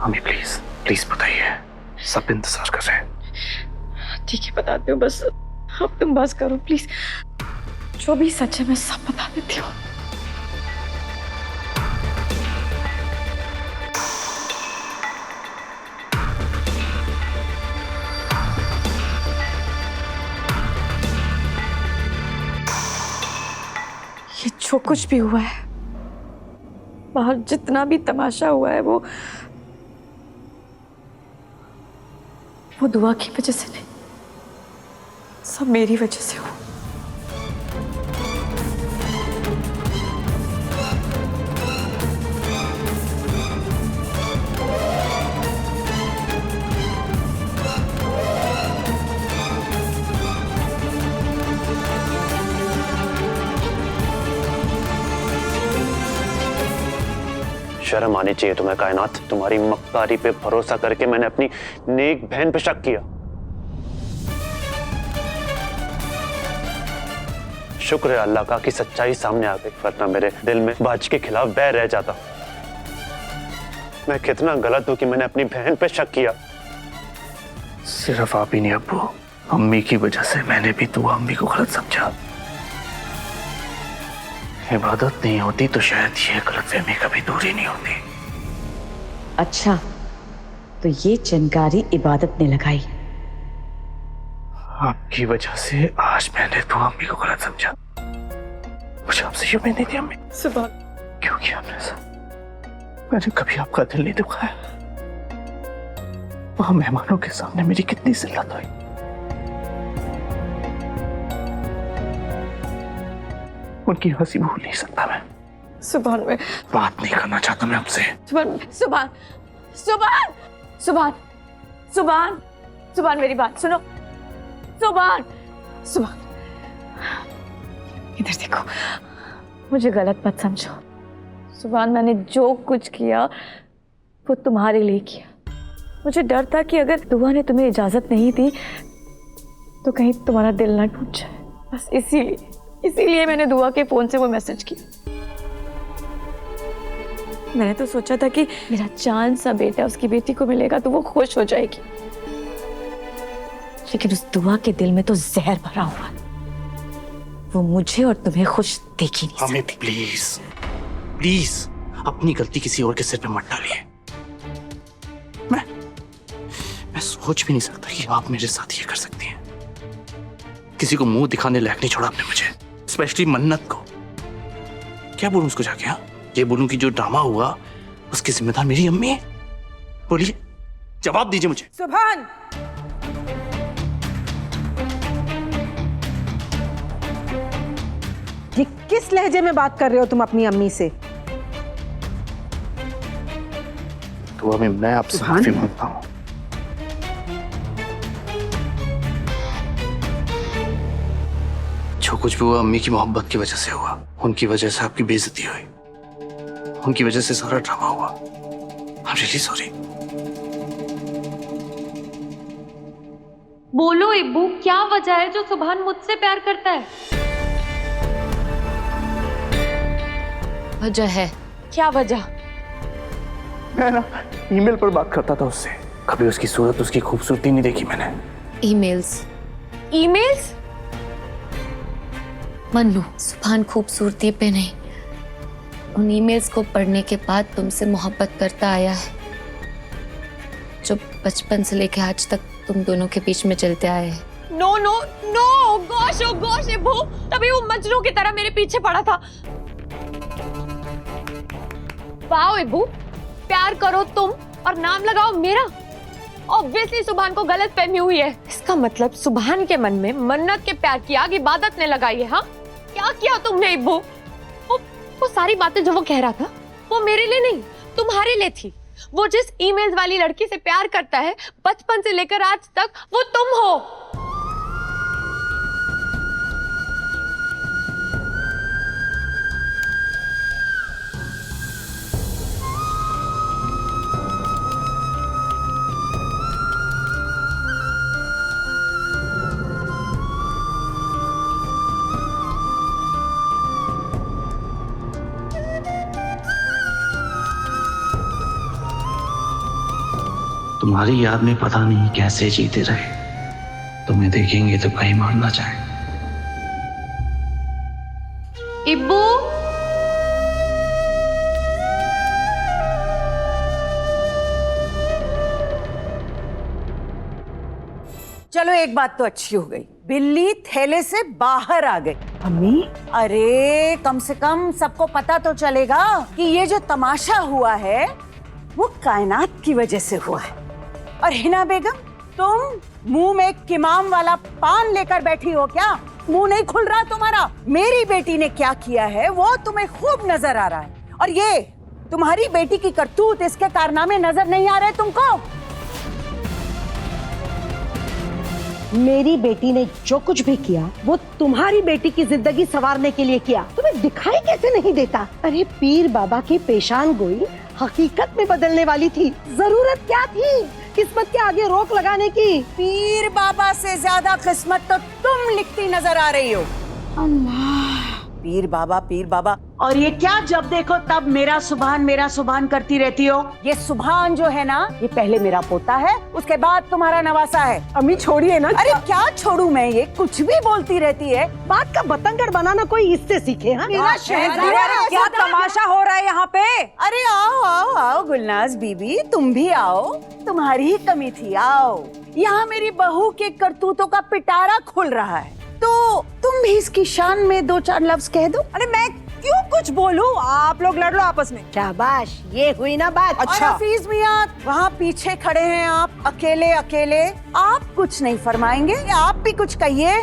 अम्मी please please बताइए, सब इंतजार कर रहे हैं। ठीक है बताती हूँ, बस अब तुम बस करो प्लीज। जो भी सच है मैं सब बता देती हूँ। ये जो कुछ भी हुआ है, बाहर जितना भी तमाशा हुआ है, वो दुआ की वजह से नहीं, सब मेरी वजह से हुआ। शर्म आनी चाहिए तुम्हें कायनात। तुम्हारी मक्कारी पे भरोसा करके मैंने अपनी नेक बहन पे शक किया। शुक्र है अल्लाह का कि सच्चाई सामने आ गई, वरना मेरे दिल में बाज के खिलाफ बैर रह जाता। मैं कितना गलत हूं कि मैंने अपनी बहन पे शक किया। सिर्फ आप ही नहीं अब्बू, अम्मी की वजह से मैंने भी तो अम्मी को गलत समझा। इबादत नहीं होती तो शायद ये गलतफहमी कभी दूर ही नहीं होती। अच्छा, तो ये चिंगारी इबादत ने लगाई। आपकी वजह से आज मैंने तो अम्मी को गलत समझा। मुझे आपसे ये उम्मीद नहीं थी अम्मी। सुबह क्यों किया आपने ऐसा? मैंने कभी आपका दिल नहीं दुखाया। वहां मेहमानों के सामने मेरी कितनी जिल्लत हुई। उनकी हंसी भूल नहीं सकता मैं। सुबह में बात नहीं करना चाहता मैं आपसे। सुबह सुबह सुबह सुबह सुबह सुबह मेरी बात सुनो। सुबह सुबह इधर देखो, मुझे गलत मत समझो। सुबह मैंने जो कुछ किया वो तुम्हारे लिए किया। मुझे डर था कि अगर दुआ ने तुम्हें इजाजत नहीं दी तो कहीं तुम्हारा दिल ना टूट जाए, बस इसीलिए मैंने दुआ के फोन से वो मैसेज किया। मैंने तो सोचा था कि मेरा चांद सा बेटा उसकी बेटी को मिलेगा तो वो खुश हो जाएगी, लेकिन उस दुआ के दिल में तो जहर भरा हुआ है। वो मुझे और तुम्हें खुश देख ही नहीं हमें सकती। प्लीज प्लीज अपनी गलती किसी और के सिर पे मत डालिए। मैं सोच भी नहीं सकता कि आप मेरे साथ ये कर सकती हैं। किसी को मुंह दिखाने लायक नहीं छोड़ा आपने मुझे, स्पेशली मन्नत को। क्या बोलूं उसको जाके? हाँ, ये बोलूं कि जो ड्रामा हुआ उसकी जिम्मेदार मेरी अम्मी है? बोलिए, जवाब दीजिए मुझे। सुभान, ये किस लहजे में बात कर रहे हो तुम अपनी अम्मी से? तो अभी मैं आपसे माफी मांगता हूँ। जो कुछ भी हुआ अम्मी की मोहब्बत की वजह से हुआ। उनकी वजह से आपकी बेइज्जती हुई, उनकी वजह से सारा ड्रामा हुआ। I am really sorry. बोलो इब्बू, क्या वजह है जो सुभान मुझसे प्यार करता है? वजह है? क्या वजह? मैं ना ईमेल पर बात करता था उससे, कभी उसकी सूरत, उसकी खूबसूरती नहीं देखी मैंने। ईमेल्स? ईमेल्स? मन्नू, सुभान खूबसूरती पे नहीं, उन ईमेल्स को पढ़ने के बाद तुमसे मोहब्बत करता आया है, जो बचपन से लेके आज तक तुम दोनों के बीच में चलते आए हैं। No no no, gosh oh gosh Ibbu, तभी वो मजनू की तरह मेरे पीछे पड़ा था। वाओ इब्बू, प्यार करो तुम और नाम लगाओ मेरा। ऑब्वियसली सुभान को गलत फहमी हुई है। इसका मतलब सुभान के मन में मन्नत के प्यार की आग इबादत ने लगाई है। हाँ, क्या किया तुमने इब्बू? वो सारी बातें जो वो कह रहा था वो मेरे लिए नहीं, तुम्हारे लिए थी। वो जिस ईमेल्स वाली लड़की से प्यार करता है बचपन से लेकर आज तक, वो तुम हो। तुम्हारी याद में पता नहीं कैसे जीते रहे, तुम्हें देखेंगे तो कहीं मारना चाहे। इब्बू, चलो एक बात तो अच्छी हो गई, बिल्ली थैले से बाहर आ गई। अम्मी, अरे कम से कम सबको पता तो चलेगा कि ये जो तमाशा हुआ है वो कायनात की वजह से हुआ है। और हिना बेगम, तुम मुंह में किमाम वाला पान लेकर बैठी हो क्या? मुंह नहीं खुल रहा तुम्हारा? मेरी बेटी ने क्या किया है वो तुम्हें खूब नजर आ रहा है, और ये तुम्हारी बेटी की करतूत, इसके कारनामे नजर नहीं आ रहे तुमको? मेरी बेटी ने जो कुछ भी किया वो तुम्हारी बेटी की जिंदगी संवारने के लिए किया। तुम्हें दिखाई कैसे नहीं देता? अरे पीर बाबा की पेशान गोई हकीकत में बदलने वाली थी। जरूरत क्या थी किस्मत के आगे रोक लगाने की? पीर बाबा से ज्यादा किस्मत तो तुम लिखती नजर आ रही हो। अल्लाह, पीर बाबा। और ये क्या जब देखो तब मेरा सुभान करती रहती हो? ये सुभान जो है ना, ये पहले मेरा पोता है, उसके बाद तुम्हारा नवासा है। अम्मी छोड़िए ना। अरे क्या छोड़ू मैं, ये कुछ भी बोलती रहती है। बात का बतंगड़ बनाना कोई इससे सीखे। हाँ? क्या तमाशा हो रहा है यहाँ पे? अरे आओ आओ आओ गुलनाज बीबी, तुम भी आओ, तुम्हारी ही कमी थी, आओ। यहाँ मेरी बहू के करतूतों का पिटारा खुल रहा है, तो तुम भी इसकी शान में दो चार लफ्ज कह दो। अरे मैं क्यों कुछ बोलूं, आप लोग लड़ लो आपस में। शाबाश, ये हुई ना बात। अच्छा। और हफीज मियां वहाँ पीछे खड़े हैं, आप अकेले अकेले, आप कुछ नहीं फरमाएंगे या आप भी कुछ कहिए?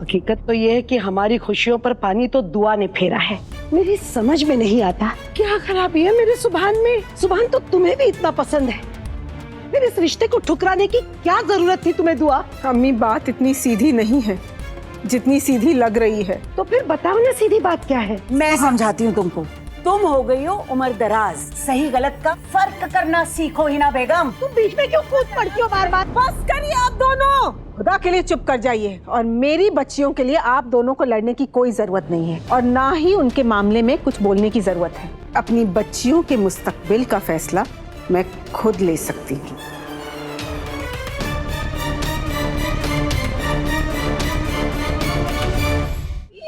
हकीकत तो ये है कि हमारी खुशियों पर पानी तो दुआ ने फेरा है। मेरी समझ में नहीं आता क्या खराबी है मेरे सुभान में। सुभान तो तुम्हें भी इतना पसंद है, फिर इस रिश्ते को ठुकराने की क्या जरूरत थी तुम्हें दुआ? अम्मी, बात इतनी सीधी नहीं है जितनी सीधी लग रही है। तो फिर बताओ ना सीधी बात क्या है? मैं समझाती हूँ तुमको। तुम हो गई हो उम्र दराज, सही गलत का फर्क करना सीखो हिना बेगम। तुम बीच में क्यों कूद पड़ती हो बार बार? बस करिए आप दोनों, खुदा के लिए चुप कर जाइए। और मेरी बच्चियों के लिए आप दोनों को लड़ने की कोई जरूरत नहीं है, और ना ही उनके मामले में कुछ बोलने की जरूरत है। अपनी बच्चियों के मुस्तकबिल का फैसला मैं खुद ले सकती हूँ।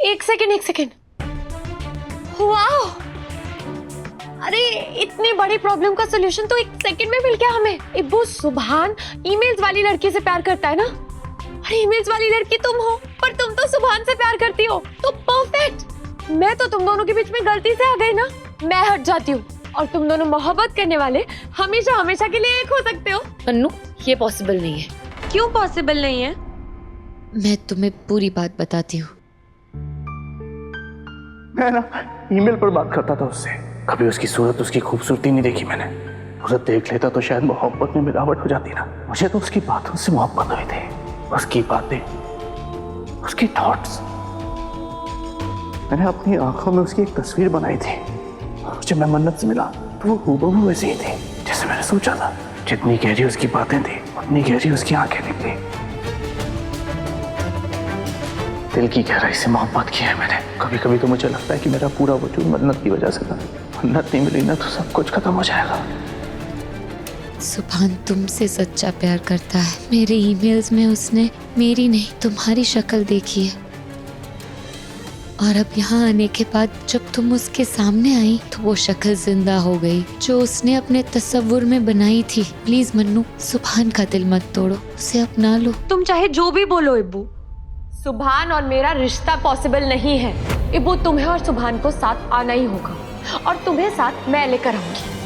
एक सेकेंड। वाओ! अरे इतनी बड़ी प्रॉब्लम का सॉल्यूशन तो एक सेकंड में मिल गया हमें। इब्बू, सुभान ईमेल्स वाली लड़की से प्यार करता है ना? अरे ईमेल्स वाली लड़की तुम हो, पर तुम तो सुभान से प्यार करती हो, तो परफेक्ट। मैं तो तुम दोनों के बीच में गलती से आ गई ना, मैं हट जाती हूँ, और तुम दोनों मोहब्बत करने वाले हमेशा हमेशा के लिए एक हो सकते हो। अन्नू, ये पॉसिबल नहीं है। क्यों पॉसिबल नहीं है? मैं तुम्हें पूरी बात बताती हूँ। मैं ना ईमेल पर बात करता था उससे, कभी उसकी सूरत, उसकी खूबसूरती नहीं देखी मैंने। उसे देख लेता तो शायद मोहब्बत में मिलावट हो जाती ना। मुझे तो उसकी बातों से मोहब्बत हुई थी, उसकी बातें, उसकी थॉट्स। मैंने अपनी आंखों में उसकी एक तस्वीर बनाई थी, और जब मैं मन्नत से मिला तो वो हूबहू वैसी ही थी जैसे मैंने सोचा था। जितनी गहरी उसकी बातें थी उतनी गहरी उसकी आंखें निकली। दिल की गहराई से मोहब्बत की है मैंने। कभी कभी तो मुझे लगता है कि मेरा पूरा वजूद मन्नत की वजह से था। मन्नत नहीं मिली ना तो सब कुछ खत्म हो जाएगा। सुभान तुमसे सच्चा प्यार करता है। मेरे ईमेल्स में उसने मेरी नहीं तुम्हारी शक्ल देखी है, और अब यहाँ आने के बाद जब तुम उसके सामने आई तो वो शक्ल जिंदा हो गई जो उसने अपने तस्वुर में बनाई थी। प्लीज मन्नू, सुभान का दिल मत तोड़ो, उसे अपना लो। तुम चाहे जो भी बोलो इब्बू, सुभान और मेरा रिश्ता पॉसिबल नहीं है। इब्बू, तुम्हें और सुभान को साथ आना ही होगा, और तुम्हें साथ मैं लेकर आऊंगी।